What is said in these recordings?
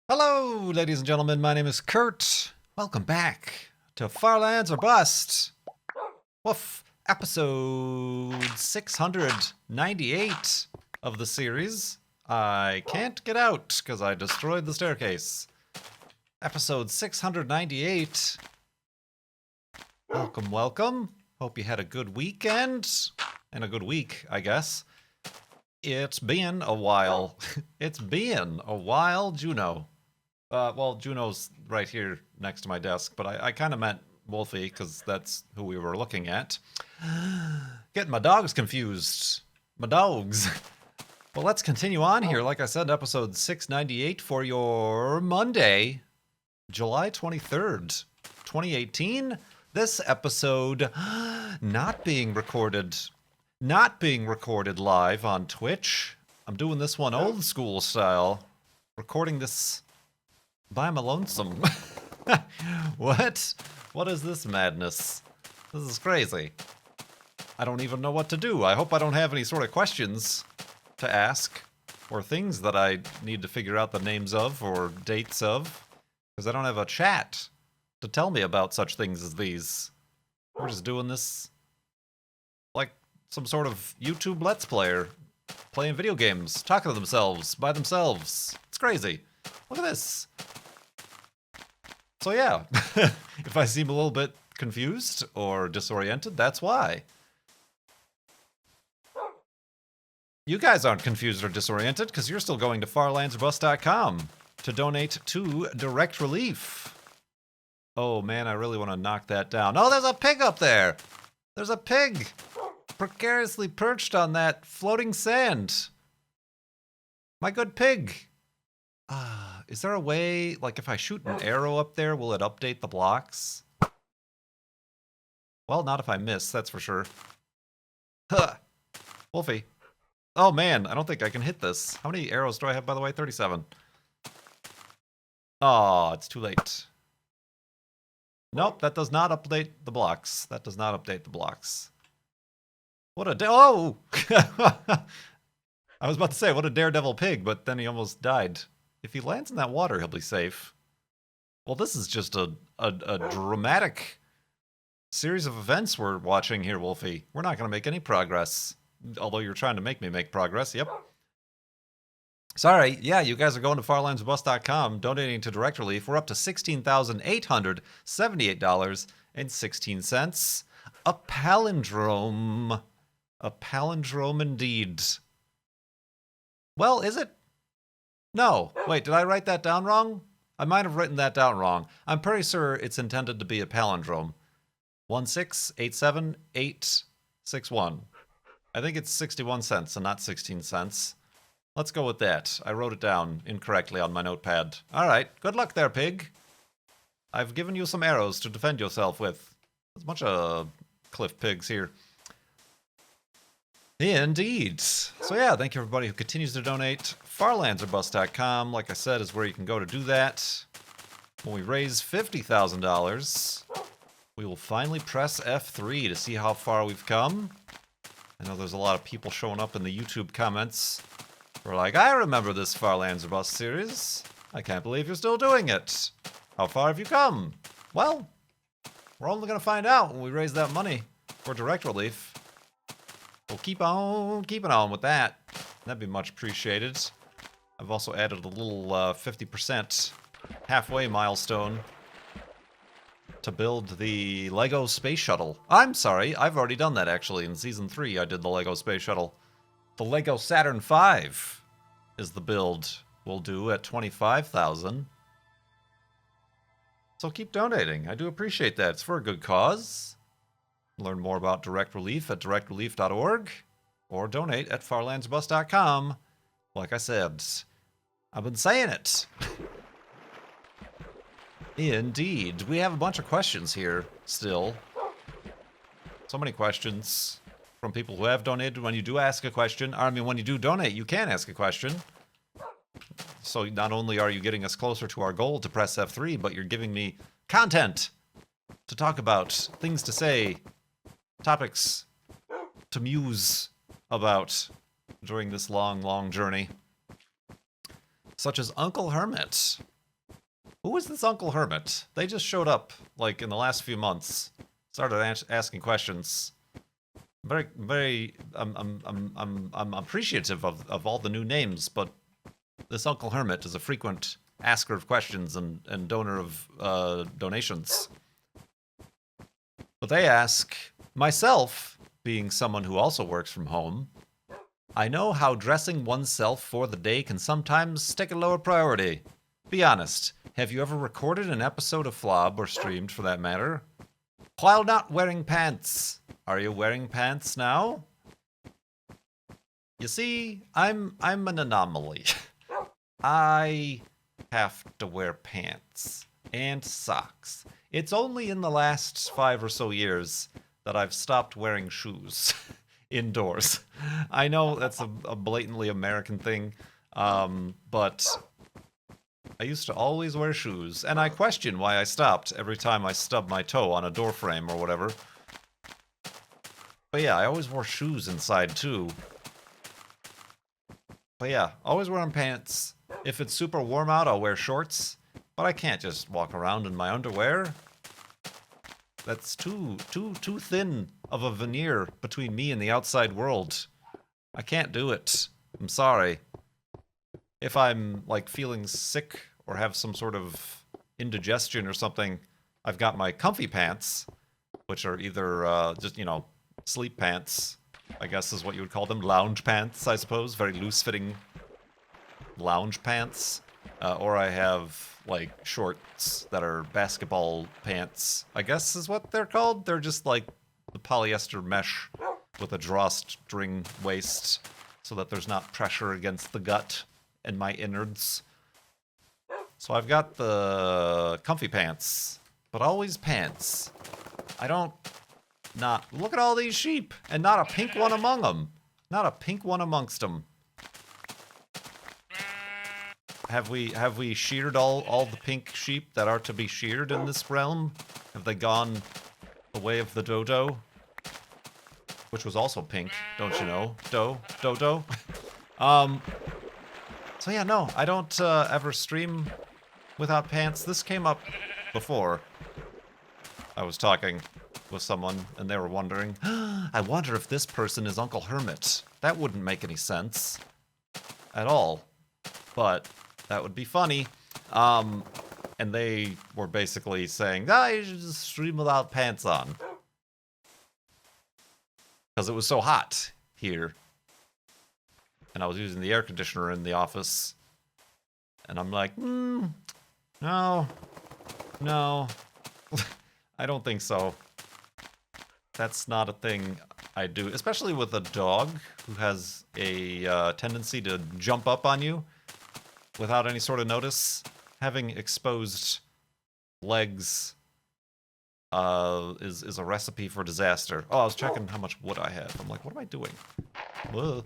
Hello, ladies and gentlemen. My name is Kurt. Welcome back to Farlands or Bust. Woof. Episode 698 of the series. I can't get out because I destroyed the staircase. Episode 698. Welcome, welcome. Hope you had a good weekend. And a good week, I guess. It's been a while. It's been a while, Juno. Well, Juno's right here next to my desk, but I kind of meant Wolfie because that's who we were looking at. Getting my dogs confused. My dogs. Well, let's continue on here. Like I said, episode 698 for your Monday, July 23rd, 2018. This episode not being recorded live on Twitch. I'm doing this one old school style. Recording this by my lonesome. What? What is this madness? This is crazy. I don't even know what to do. I hope I don't have any sort of questions to ask or things that I need to figure out the names of or dates of, because I don't have a chat to tell me about such things as these. We're just doing this like some sort of YouTube Let's Player, playing video games, talking to themselves, by themselves. It's crazy. Look at this. So yeah, if I seem a little bit confused or disoriented, that's why. You guys aren't confused or disoriented because you're still going to farlandsorbust.com to donate to Direct Relief. Oh man, I really want to knock that down. Oh, there's a pig up there! There's a pig! Precariously perched on that floating sand. My good pig. Is there a way, like if I shoot an arrow up there, will it update the blocks? Well, not if I miss, that's for sure. Huh. Wolfie. Oh man, I don't think I can hit this. How many arrows do I have, by the way? 37. Oh, it's too late. Nope, that does not update the blocks. That does not update the blocks. What a oh! I was about to say, what a daredevil pig, but then he almost died. If he lands in that water, he'll be safe. Well, this is just a dramatic series of events we're watching here, Wolfie. We're not going to make any progress. Although you're trying to make me make progress. Yep. Sorry. Yeah, you guys are going to farlandsorbust.com, donating to Direct Relief. We're up to $16,878.16. A palindrome. A palindrome indeed. Well, is it? No. Wait, did I write that down wrong? I might have written that down wrong. I'm pretty sure it's intended to be a palindrome. 1687861. I think it's 61 cents and not 16 cents. Let's go with that. I wrote it down incorrectly on my notepad. All right. Good luck there, pig. I've given you some arrows to defend yourself with. There's a bunch of cliff pigs here. Indeed. So yeah, thank you everybody who continues to donate. Farlandsorbust.com, like I said, is where you can go to do that. When we raise $50,000, we will finally press F3 to see how far we've come. I know there's a lot of people showing up in the YouTube comments who are like, I remember this Farlands or Bust series. I can't believe you're still doing it. How far have you come? Well, we're only going to find out when we raise that money for Direct Relief. We'll keep on keeping on with that. That'd be much appreciated. I've also added a little 50% halfway milestone to build the Lego Space Shuttle. I'm sorry, I've already done that actually. In Season 3, I did the Lego Space Shuttle. The Lego Saturn V is the build we'll do at 25,000. So keep donating. I do appreciate that. It's for a good cause. Learn more about Direct Relief at directrelief.org or donate at farlandsorbust.com. Like I said, I've been saying it. Indeed. We have a bunch of questions here still. So many questions from people who have donated. When you do ask a question, when you do donate, you can ask a question. So not only are you getting us closer to our goal to press F3, but you're giving me content to talk about, things to say, topics to muse about during this long, long journey. Such as Uncle Hermit. Who is this Uncle Hermit? They just showed up, like, in the last few months. Started asking questions. I'm appreciative of all the new names, but this Uncle Hermit is a frequent asker of questions and donor of donations. But they ask, myself, being someone who also works from home, I know how dressing oneself for the day can sometimes take a lower priority. Be honest, have you ever recorded an episode of Flob, or streamed for that matter, while not wearing pants? Are you wearing pants now? You see, I'm an anomaly. I have to wear pants and socks. It's only in the last 5 or so years that I've stopped wearing shoes indoors. I know that's a blatantly American thing, but I used to always wear shoes, and I question why I stopped every time I stubbed my toe on a door frame or whatever. But yeah, I always wore shoes inside too. But yeah, always wearing pants. If it's super warm out, I'll wear shorts. But I can't just walk around in my underwear. That's too thin of a veneer between me and the outside world. I can't do it. I'm sorry. If I'm, like, feeling sick or have some sort of indigestion or something, I've got my comfy pants, which are either just, you know, sleep pants, I guess is what you would call them. Lounge pants, I suppose. Very loose-fitting lounge pants. Or I have, like, shorts that are basketball pants, I guess is what they're called. They're just, like, the polyester mesh with a drawstring waist so that there's not pressure against the gut and my innards. So I've got the comfy pants, but always pants. I don't not... Look at all these sheep, and not a pink one among them. Not a pink one amongst them. Have we sheared all the pink sheep that are to be sheared in this realm? Have they gone the way of the dodo? Which was also pink, don't you know? Dodo. So yeah, no, I don't ever stream without pants. This came up before. I was talking with someone, and they were wondering, I wonder if this person is Uncle Hermit. That wouldn't make any sense at all, but that would be funny. And they were basically saying, you should just stream without pants on. Because it was so hot here. And I was using the air conditioner in the office. And I'm like, no. I don't think so. That's not a thing I do. Especially with a dog who has a tendency to jump up on you without any sort of notice. Having exposed legs is a recipe for disaster. Oh, I was checking how much wood I had. I'm like, what am I doing? Whoa.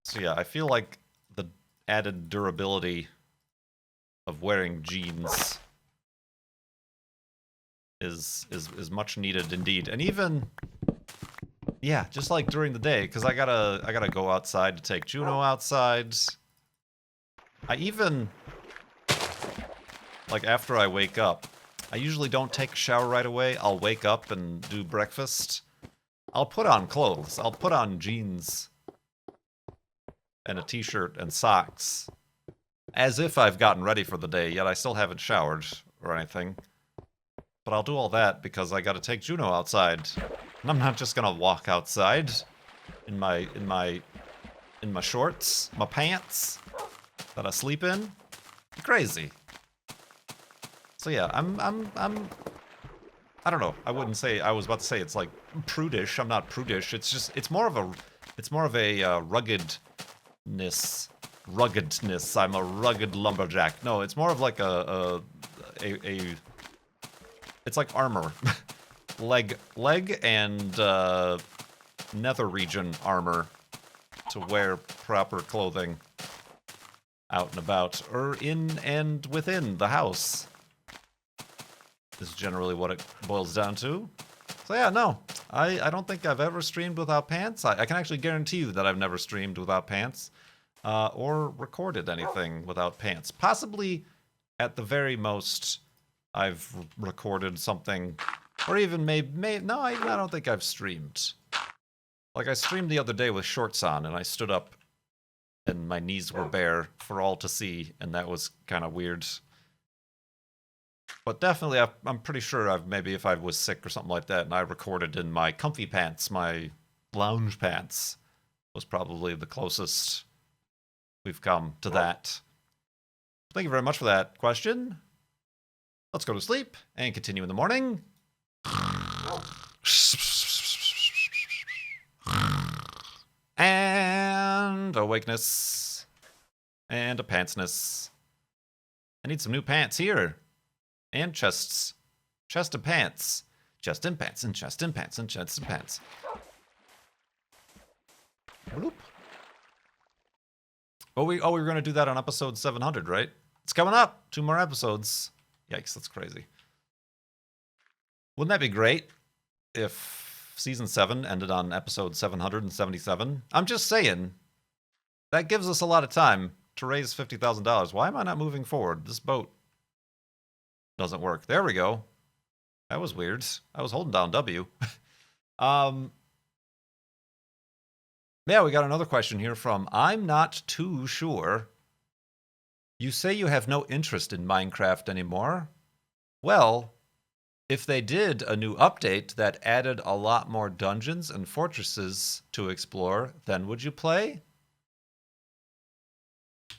So yeah, I feel like the added durability of wearing jeans is much needed indeed. And even, yeah, just like during the day, because I gotta go outside to take Juno outside. I even, like, after I wake up, I usually don't take a shower right away. I'll wake up and do breakfast. I'll put on clothes. I'll put on jeans and a t-shirt and socks, as if I've gotten ready for the day, yet I still haven't showered or anything. But I'll do all that because I gotta take Juno outside. And I'm not just gonna walk outside in my shorts, my pants that I sleep in. You're crazy. So yeah, I'm I don't know. I wouldn't say, I was about to say it's like prudish. I'm not prudish. It's just, it's more of a ruggedness. I'm a rugged lumberjack. No, it's more of like it's like armor. leg and nether region armor to wear proper clothing out and about, or in and within the house is generally what it boils down to. So yeah, no, I don't think I've ever streamed without pants. I can actually guarantee you that I've never streamed without pants. Or recorded anything without pants. Possibly, at the very most, I've recorded something, or even no, I don't think I've streamed. Like, I streamed the other day with shorts on, and I stood up, and my knees were bare for all to see, and that was kind of weird. But definitely, I'm pretty sure maybe if I was sick or something like that, and I recorded in my comfy pants, my lounge pants, was probably the closest we've come to that. Thank you very much for that question. Let's go to sleep and continue in the morning. And awakeness. And a pantsness. I need some new pants here. And chests. Chest of pants. Chest and pants and chest and pants and chest and pants. Bloop. Oh, we were going to do that on episode 700, right? It's coming up. 2 more episodes. Yikes, that's crazy. Wouldn't that be great if season 7 ended on episode 777? I'm just saying, that gives us a lot of time to raise $50,000. Why am I not moving forward? This boat doesn't work. There we go. That was weird. I was holding down W. Yeah, we got another question here from I'm Not Too Sure. You say you have no interest in Minecraft anymore. Well, if they did a new update that added a lot more dungeons and fortresses to explore, then would you play?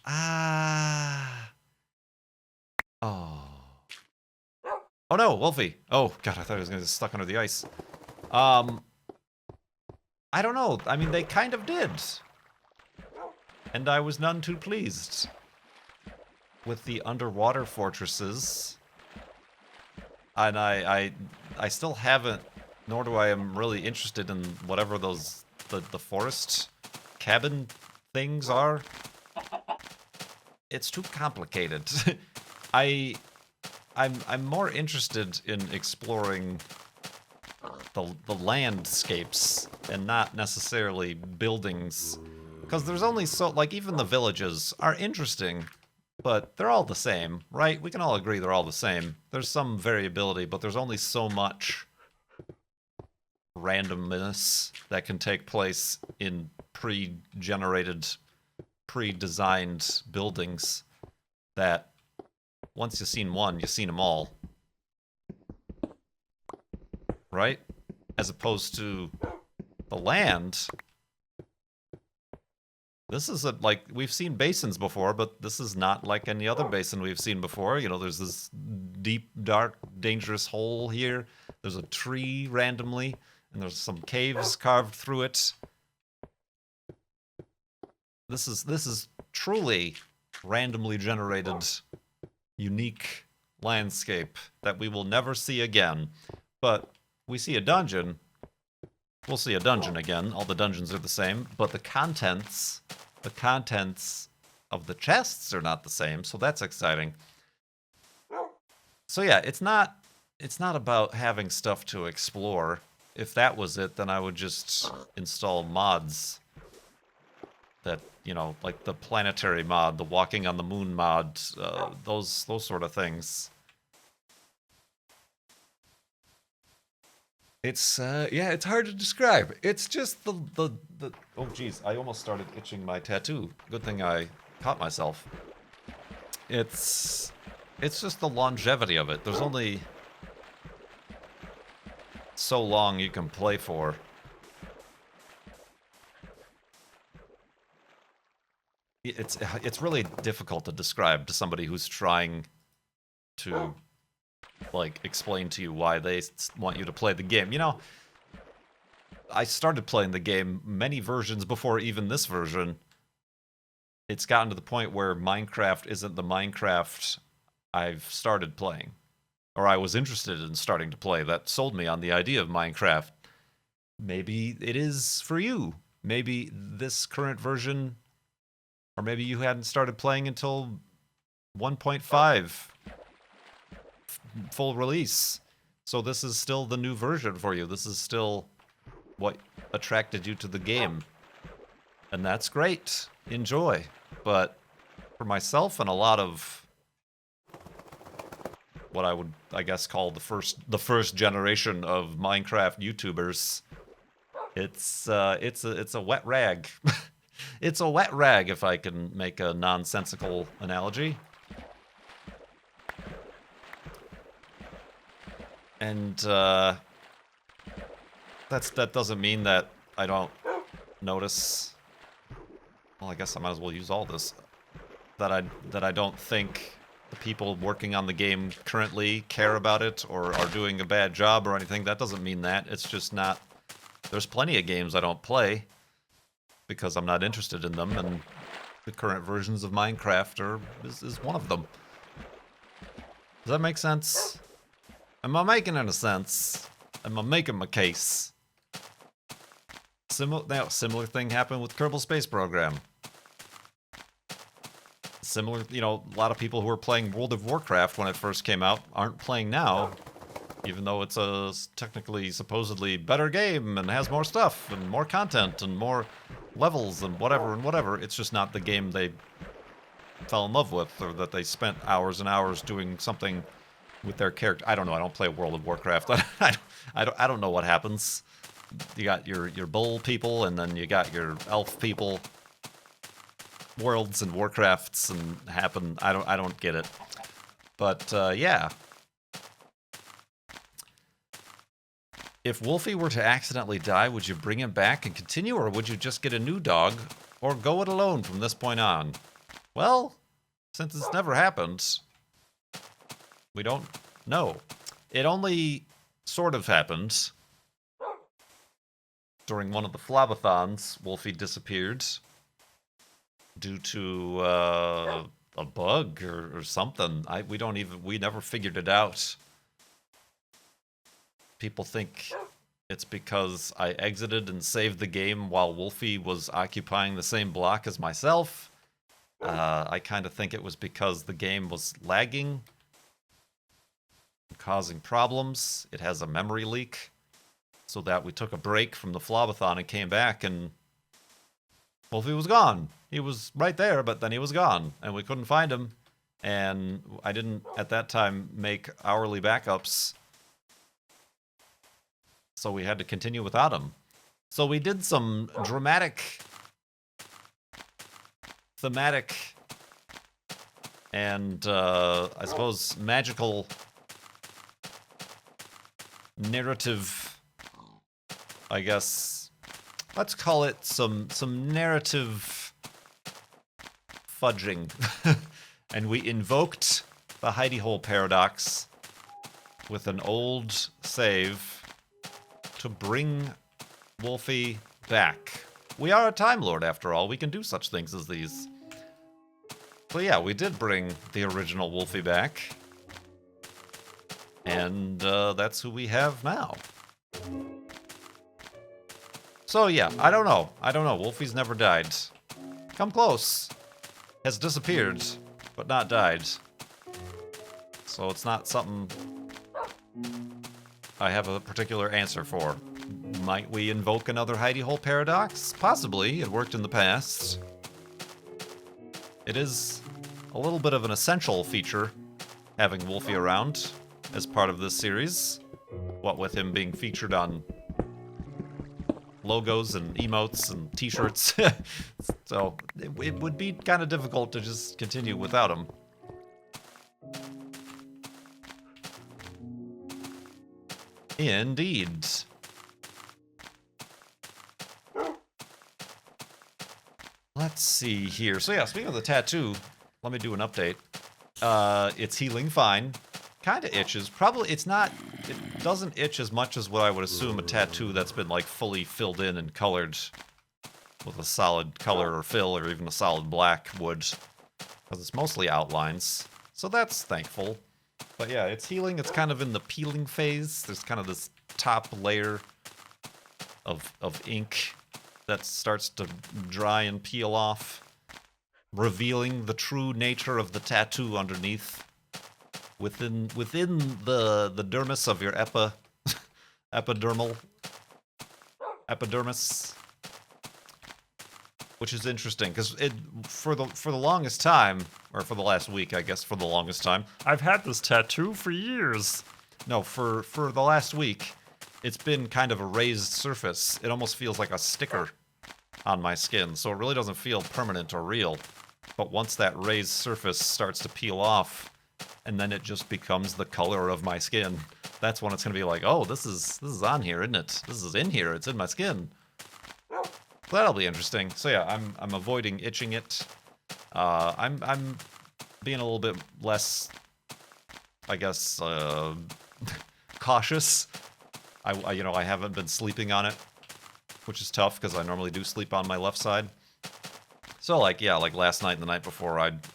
Oh. Oh no, Wolfie. Oh, God, I thought I was going to get stuck under the ice. I don't know. I mean, they kind of did. And I was none too pleased with the underwater fortresses. And I still haven't, nor do I am really interested in whatever those, the forest cabin things are. It's too complicated. I'm more interested in exploring the landscapes and not necessarily buildings, because there's only so, like, even the villages are interesting, but they're all the same, right? We can all agree they're all the same. There's some variability, but there's only so much randomness that can take place in pre-generated, pre-designed buildings that once you've seen one, you've seen them all. Right? As opposed to the land. This is like, we've seen basins before, but this is not like any other basin we've seen before. You know, there's this deep, dark, dangerous hole here. There's a tree randomly, and there's some caves carved through it. This is truly randomly generated, unique landscape that we will never see again. But we see a dungeon, we'll see a dungeon again. All the dungeons are the same, but the contents of the chests are not the same, so that's exciting. So yeah, it's not about having stuff to explore. If that was it, then I would just install mods that, you know, like the planetary mod, the walking on the moon mod, those sort of things. It's yeah, it's hard to describe. It's just the oh geez, I almost started itching my tattoo. Good thing I caught myself. It's just the longevity of it. There's only so long you can play for. It's really difficult to describe to somebody who's trying to, like, explain to you why they want you to play the game. You know, I started playing the game many versions before even this version. It's gotten to the point where Minecraft isn't the Minecraft I've started playing, or I was interested in starting to play, that sold me on the idea of Minecraft. Maybe it is for you. Maybe this current version, or maybe you hadn't started playing until 1.5 full release. So this is still the new version for you. This is still what attracted you to the game. And that's great. Enjoy. But for myself and a lot of what I would, I guess, call the first generation of Minecraft YouTubers, it's a wet rag. It's a wet rag, if I can make a nonsensical analogy. And that doesn't mean that I don't notice. Well, I guess I might as well use all this. That I don't think the people working on the game currently care about it or are doing a bad job or anything. That doesn't mean that. It's just not. There's plenty of games I don't play because I'm not interested in them, and the current versions of Minecraft is one of them. Does that make sense? Am I making any sense? Am I making my case? Similar thing happened with Kerbal Space Program. Similar, you know, a lot of people who were playing World of Warcraft when it first came out aren't playing now, even though it's a technically, supposedly better game and has more stuff and more content and more levels and whatever. It's just not the game they fell in love with, or that they spent hours and hours doing something with their character. I don't know. I don't play World of Warcraft. I don't know what happens. You got your bull people, and then you got your elf people. Worlds and Warcrafts and happen. I don't get it. But yeah. If Wolfie were to accidentally die, would you bring him back and continue, or would you just get a new dog, or go it alone from this point on? Well, since it's never happened, we don't know. It only sort of happened. During one of the Flobathons, Wolfie disappeared due to a bug or something. We never figured it out. People think it's because I exited and saved the game while Wolfie was occupying the same block as myself. I kind of think it was because the game was lagging, causing problems. It has a memory leak, so that we took a break from the Flobathon and came back, and Wolfie was gone. He was right there, but then he was gone, and we couldn't find him. And I didn't, at that time, make hourly backups, so we had to continue without him. So we did some dramatic, thematic, and I suppose magical narrative, I guess. Let's call it some narrative fudging. And we invoked the hidey hole paradox with an old save to bring Wolfie back. We are a Time Lord, after all. We can do such things as these. So yeah, we did bring the original Wolfie back. And that's who we have now. So yeah, I don't know. Wolfie's never died. Come close. Has disappeared, but not died. So it's not something I have a particular answer for. Might we invoke another hidey hole paradox? Possibly. It worked in the past. It is a little bit of an essential feature, having Wolfie around as part of this series. What with him being featured on logos and emotes and t-shirts. So it would be kind of difficult to just continue without him. Indeed. Let's see here. So yeah, speaking of the tattoo, let me do an update. It's healing fine. Kind of itches. Probably it doesn't itch as much as what I would assume a tattoo that's been like fully filled in and colored with a solid color or fill, or even a solid black would, because it's mostly outlines. So that's thankful. But yeah, it's healing. It's kind of in the peeling phase. There's kind of this top layer of ink that starts to dry and peel off, revealing the true nature of the tattoo underneath. Within the dermis of your epidermal epidermis, which is interesting because for the longest time, or for the last week, I guess, for the longest time, I've had this tattoo for years. No, for the last week, it's been kind of a raised surface. It almost feels like a sticker on my skin, so it really doesn't feel permanent or real. But once that raised surface starts to peel off, and then it just becomes the color of my skin, that's when it's gonna be like, oh, this is on here, isn't it? This is in here. It's in my skin. So that'll be interesting. So yeah, I'm avoiding itching it. I'm being a little bit less, I guess, cautious. I haven't been sleeping on it, which is tough because I normally do sleep on my left side. So like last night and the night before, I'd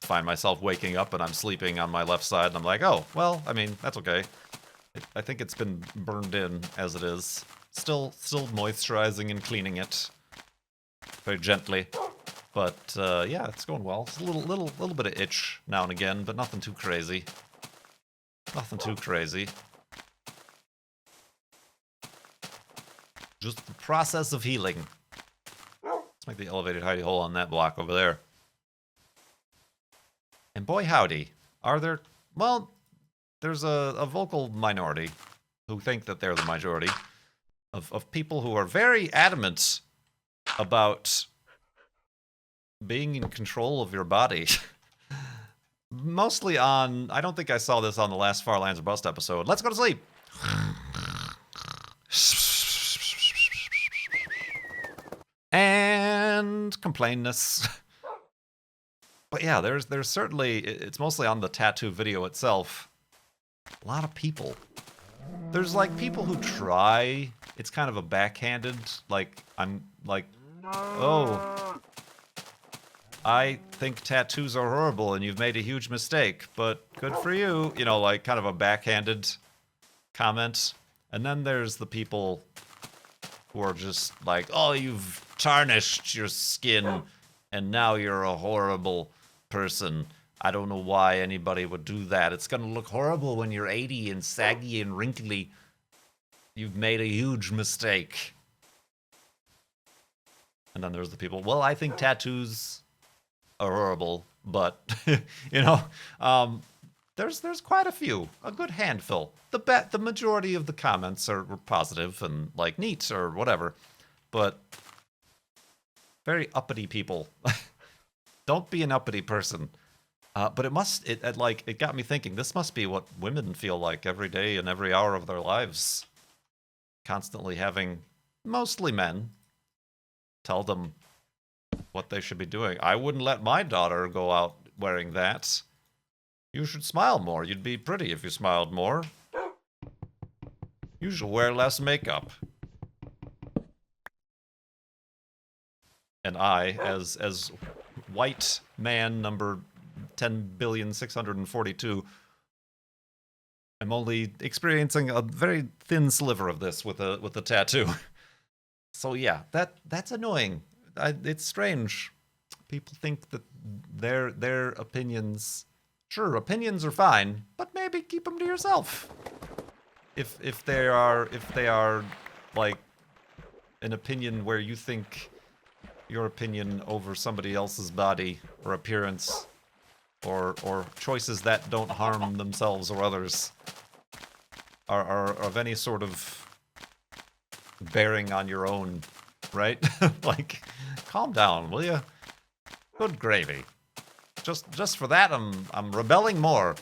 find myself waking up and I'm sleeping on my left side, and I'm like, oh, well, I mean, that's okay. I think it's been burned in as it is. Still moisturizing and cleaning it very gently. But yeah, it's going well. It's a little bit of itch now and again, but nothing too crazy. Nothing too crazy. Just the process of healing. Let's make the elevated hidey hole on that block over there. And boy howdy, are there... Well, there's a vocal minority who think that they're the majority of people who are very adamant about being in control of your body. Mostly on... I don't think I saw this on the last Far Lands or Bust episode. Let's go to sleep! And complainness. But yeah, there's certainly... It's mostly on the tattoo video itself. A lot of people. There's like people who try. It's kind of a backhanded, like, I'm like, oh, I think tattoos are horrible and you've made a huge mistake, but good for you. You know, like kind of a backhanded comment. And then there's the people who are just like, oh, you've tarnished your skin and now you're a horrible person. I don't know why anybody would do that. It's gonna look horrible when you're 80 and saggy and wrinkly. You've made a huge mistake. And then there's the people, well, I think tattoos are horrible, but, you know, there's quite a few, a good handful. The majority of the comments are positive and, like, neat or whatever, but very uppity people. Don't be an uppity person. But it got me thinking, this must be what women feel like every day and every hour of their lives. Constantly having, mostly men, tell them what they should be doing. I wouldn't let my daughter go out wearing that. You should smile more. You'd be pretty if you smiled more. You should wear less makeup. And I, as white man number 10,642,000,000, I'm only experiencing a very thin sliver of this with a tattoo. So yeah, that's annoying. It's strange. People think that their opinions, sure, opinions are fine, but maybe keep them to yourself. If they are like an opinion where you think your opinion over somebody else's body or appearance or choices that don't harm themselves or others are of any sort of bearing on your own, right? Like, calm down, will you? Good gravy. Just for that, I'm rebelling more.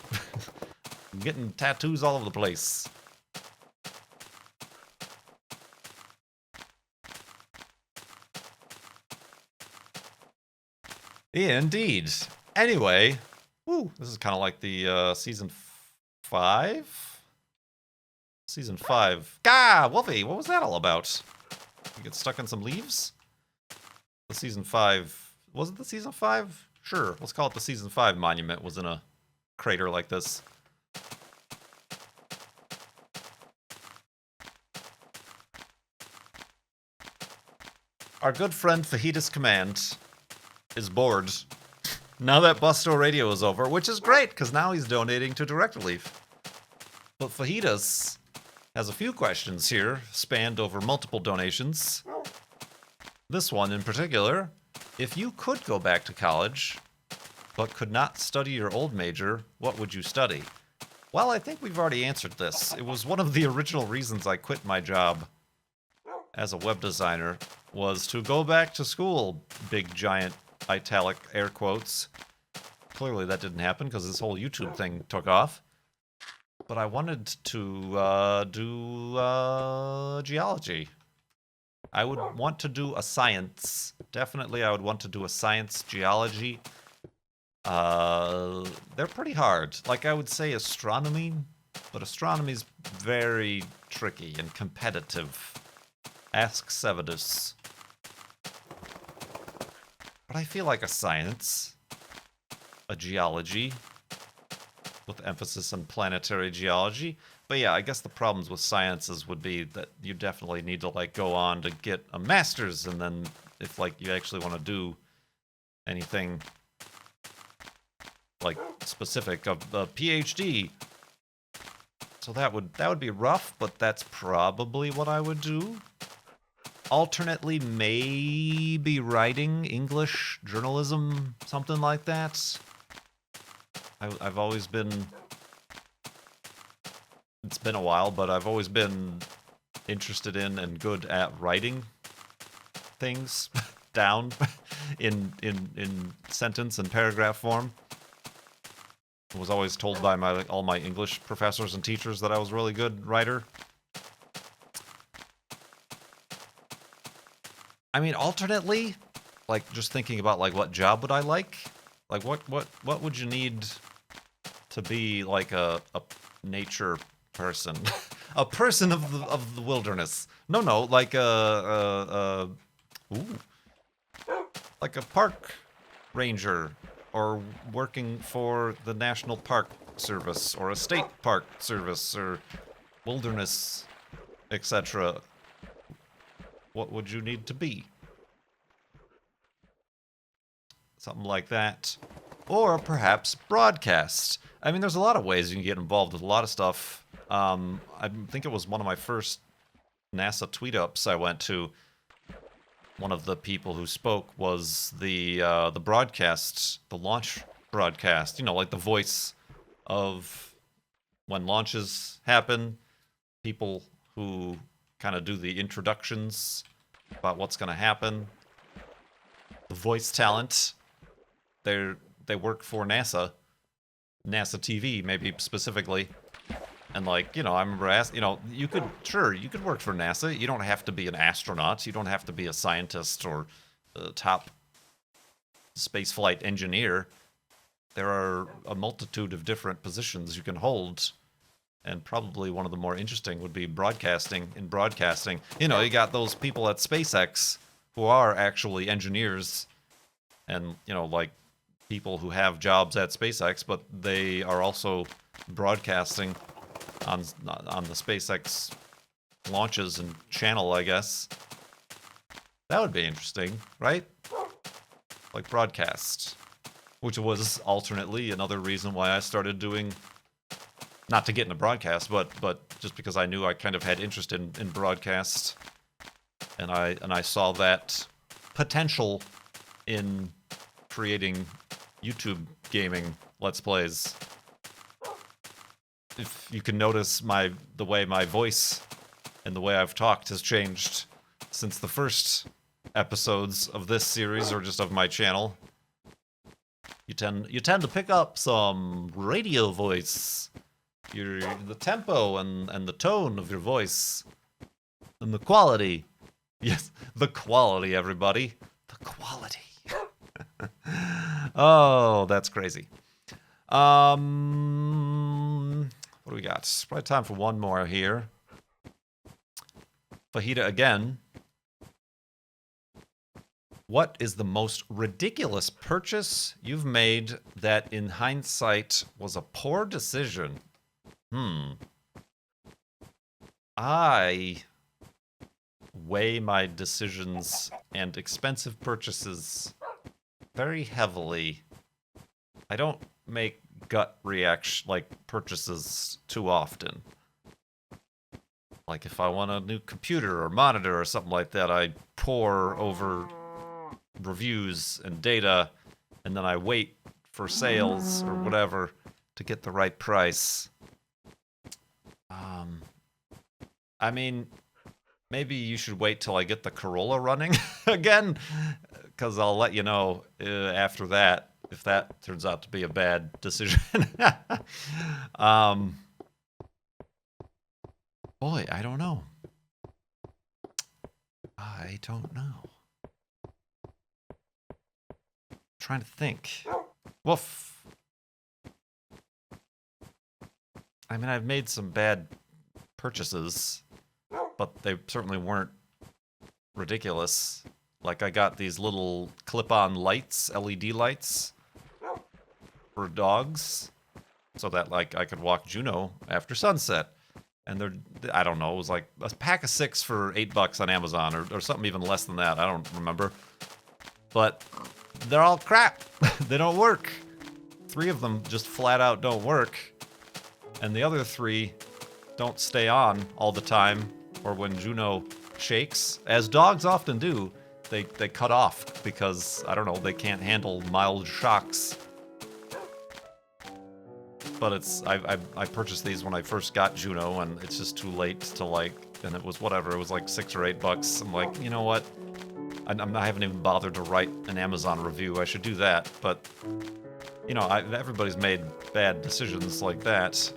I'm getting tattoos all over the place. Indeed. Anyway, woo, this is kind of like the season 5? Season 5. Gah! Wolfie, what was that all about? You get stuck in some leaves? The season 5. Was it the season 5? Sure, let's call it the season 5 monument was in a crater like this. Our good friend Fajitas Command is bored now that Busto Radio is over, which is great, because now he's donating to Direct Relief. But Fajitas has a few questions here, spanned over multiple donations. This one in particular, if you could go back to college, but could not study your old major, what would you study? Well, I think we've already answered this. It was one of the original reasons I quit my job as a web designer, was to go back to school, big giant italic air quotes. Clearly that didn't happen because this whole YouTube thing took off. But I wanted to do geology. I would want to do a science. Definitely I would want to do a science geology. They're pretty hard. Like, I would say astronomy, but astronomy's very tricky and competitive. Ask Sevidus. But I feel like a science, a geology, with emphasis on planetary geology. But yeah, I guess the problems with sciences would be that you definitely need to, like, go on to get a master's, and then if, like, you actually want to do anything, like, specific of a PhD. So that would be rough, but that's probably what I would do. Alternately, maybe writing, English, journalism, something like that. I've always been... It's been a while, but I've always been interested in and good at writing things down in sentence and paragraph form. I was always told by all my English professors and teachers that I was a really good writer. I mean, alternately, like, just thinking about, like, what job would I like? Like, what would you need to be, like, a nature person? A person of the wilderness. No, like like a park ranger, or working for the National Park Service, or a state park service, or wilderness, etc. What would you need to be? Something like that. Or perhaps broadcast. I mean, there's a lot of ways you can get involved with a lot of stuff. I think it was one of my first NASA tweet-ups I went to. One of the people who spoke was the broadcast, the launch broadcast. You know, like the voice of when launches happen. People who kind of do the introductions about what's going to happen. The voice talent. They work for NASA TV, maybe specifically. And, like, you know, I remember asking, you know, you could work for NASA. You don't have to be an astronaut. You don't have to be a scientist or a top spaceflight engineer. There are a multitude of different positions you can hold. And probably one of the more interesting would be broadcasting. In broadcasting, you know, you got those people at SpaceX who are actually engineers, and, you know, like, people who have jobs at SpaceX, but they are also broadcasting on the SpaceX launches and channel, I guess. That would be interesting, right? Like, broadcast. Which was alternately another reason why I started doing, not to get into broadcast, but just because I knew I kind of had interest in broadcast, and I saw that potential in creating YouTube gaming Let's Plays. If you can notice the way my voice and the way I've talked has changed since the first episodes of this series, or just of my channel. You tend to pick up some radio voice. The tempo and the tone of your voice. And the quality. Yes, the quality, everybody. The quality. Oh, that's crazy. What do we got? Probably time for one more here. Fajita again. What is the most ridiculous purchase you've made that in hindsight was a poor decision? I weigh my decisions and expensive purchases very heavily. I don't make gut reaction, like, purchases too often. Like if I want a new computer or monitor or something like that, I pore over reviews and data, and then I wait for sales or whatever to get the right price. I mean, maybe you should wait till I get the Corolla running again, because I'll let you know after that if that turns out to be a bad decision. Boy, I don't know. I don't know. Trying to think. Woof. I mean, I've made some bad purchases, but they certainly weren't ridiculous. Like I got these little clip-on lights, LED lights for dogs, so that like I could walk Juno after sunset. And they're, I don't know, it was like a pack of 6 for $8 on Amazon or something even less than that. I don't remember. But they're all crap. They don't work. 3 of them just flat out don't work. And the other 3 don't stay on all the time, or when Juno shakes, as dogs often do, they cut off because, I don't know, they can't handle mild shocks. But it's, I purchased these when I first got Juno, and it's just too late to like, and it was whatever, it was like $6 or $8. I'm like, you know what? I haven't even bothered to write an Amazon review. I should do that, but you know, everybody's made bad decisions like that.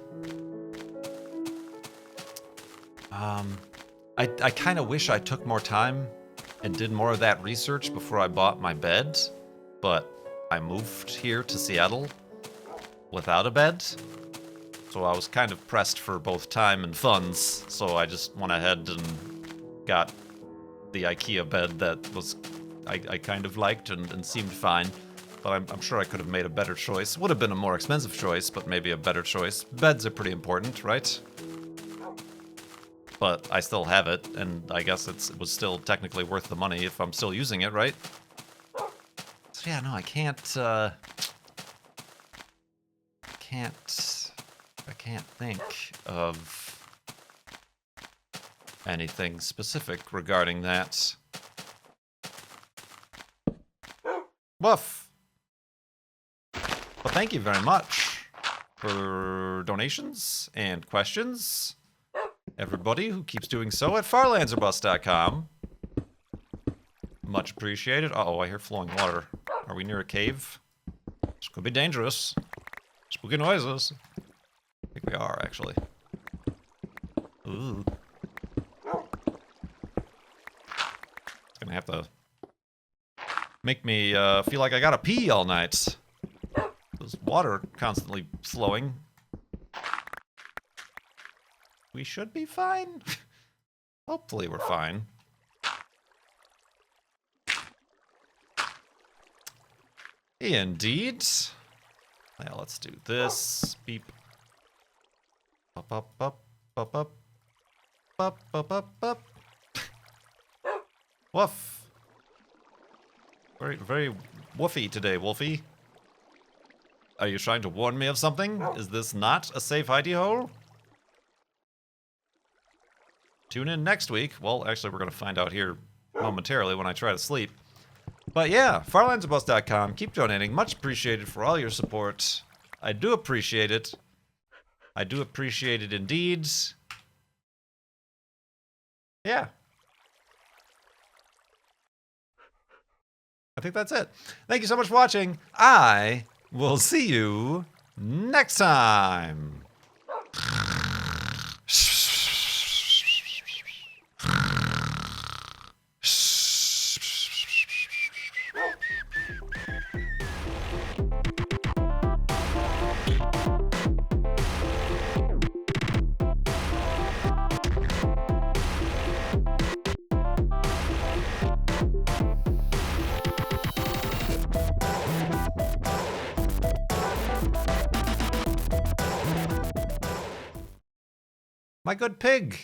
I kind of wish I took more time and did more of that research before I bought my bed, but I moved here to Seattle without a bed, so I was kind of pressed for both time and funds, so I just went ahead and got the IKEA bed that was I kind of liked and seemed fine, but I'm sure I could have made a better choice. Would have been a more expensive choice, but maybe a better choice. Beds are pretty important, right? But I still have it, and I guess it was still technically worth the money if I'm still using it, right? So yeah, no, I can't think of anything specific regarding that. Woof! Well, thank you very much for donations and questions. Everybody who keeps doing so at farlandserbus.com. Much appreciated. Uh-oh, I hear flowing water. Are we near a cave? This could be dangerous. Spooky noises. I think we are, actually. Ooh. It's gonna have to make me feel like I gotta pee all night. There's water constantly flowing. We should be fine. Hopefully we're fine. Indeed. Now let's do this. Beep. Up, up, up, up, up. Up, up, up, up. Woof. Very, very woofy today, Wolfie. Are you trying to warn me of something? Is this not a safe hidey hole? Tune in next week. Well, actually, we're going to find out here momentarily when I try to sleep. But yeah, farlandserbus.com. Keep donating. Much appreciated for all your support. I do appreciate it. I do appreciate it indeed. Yeah. I think that's it. Thank you so much for watching. I will see you next time. My good pig.